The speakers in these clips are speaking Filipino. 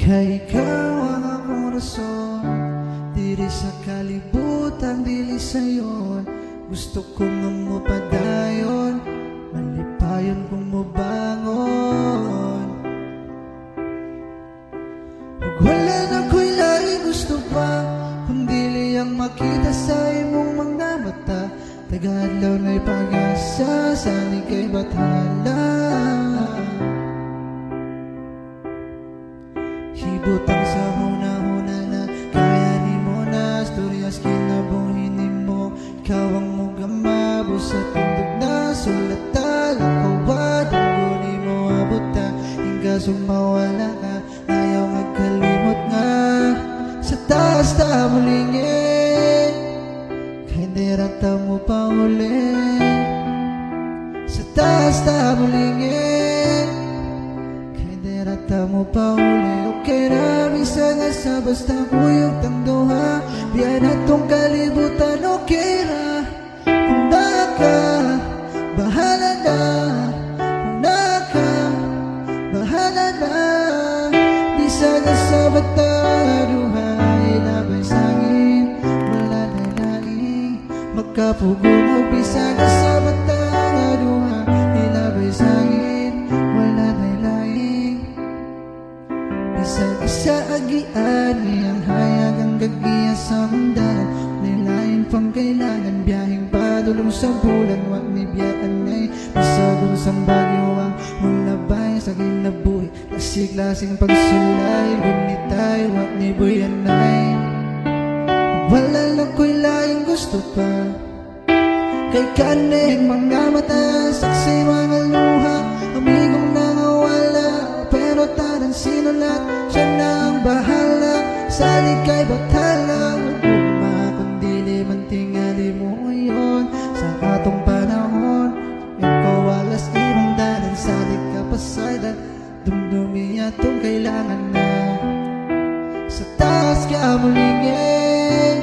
Kay ikaw ang akong rason, diri sa kalibutan, dili sayon. Gusto ko nga mo padayon, malipayon kung mo bangon. Ug wala na ko'y lahi gusto pa, kung dili ang makita sa imong mga mata. Tagadlaw na'y pag-asa, sani kay bathala. Hibutang sa huna-huna na kaya ni mo na storyas kinabuhin ni mo. Ikaw ang mugamabo sa tindog na sulatan. Kawad ang guni mo abuta, hingga sumawala ka. Ayaw magkalimot nga sa taas ta mulingin, kay dirata mo pa uli. Sa taas ta mulingin, kay dirata mo pa uli. Okay na, bisa nga sa basta kuyog tang duha. Biya na tong kalibutan, okay ra. Kung naka, bahala na. Kung naka, bahala na. Bisa nga sa bata duha, ilabay sangin, wala na laing magkapugong. Bisa nga sa bata duha, ilabay sangin, wala na laing. Isa agian, iyang hayag ang gagiya sa mundaran. Nilain pang kailangan, biyahing padulong sa bulan. Wag ni biyaan ngay, bisagong sa bagyo ang mulabay sa kinabuhi. Lasig-lasing pagsulay, gunitay, wag ni buyanay. Wala lang ko'y laing gusto pa, kay kaning mga mata, saksi mga luha. Amigong nangawala, pero tarang sinulat, siya na ang bahala. Sali kay bathala, ugma kung dili man tingali mo ngayon. Sa atong panahon, ikaw walas ibang dalan. Sali ka pasaydan, dumdumi atong kailangan na. Sa taas ka mulingin,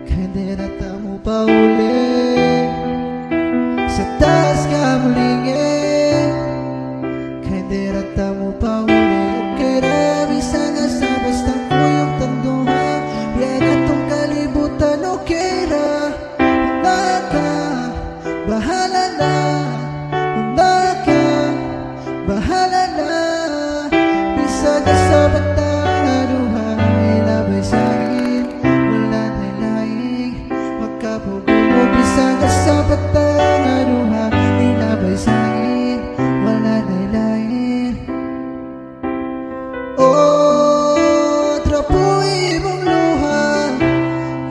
kaya dirata mo pa uli. Sa taas ka mulingin, kaya dirata mo pa uli. Okay ra, bisa nga sa basta kuyog tang duha. Biya na tong kalibutan, okay ra. Kung naka, bahala na. Kung naka, bahala na. Bisa nga sa bata duha, ilabay sa'kin, wala na laing magkapugong. Bisa nga sa bata duha, ilabay sa'kin, wala na laing. Oh, trapuhi mong luha,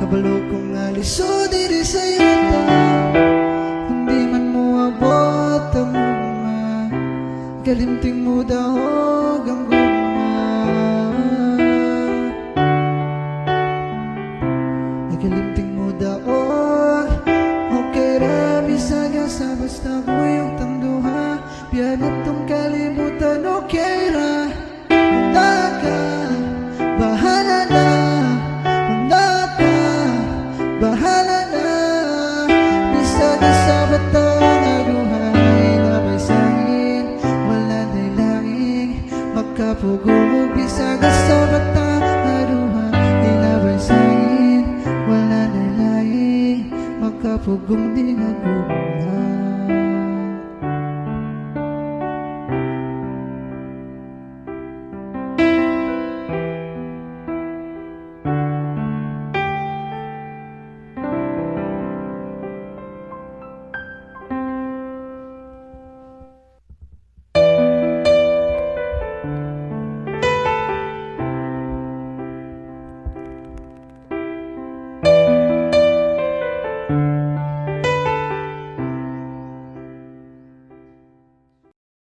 kabalo kong aliso diri sa yuta. Hindi man mo abot ang ugma, kalimting mo dahog ang gugma. Nagalimting mo dahog, okay ra, bisa nga sa basta kuyog tang duha. Biya na tong kalimutan, okay ra. Naka, bahala na. Naka, bahala na. Bisa na sa bata nga duha, ilabay sa'kin, wala na laing magkapugong. Bisa na sa bata nga duha, ilabay sa'kin, wala na laing magkapugong. Di magugna.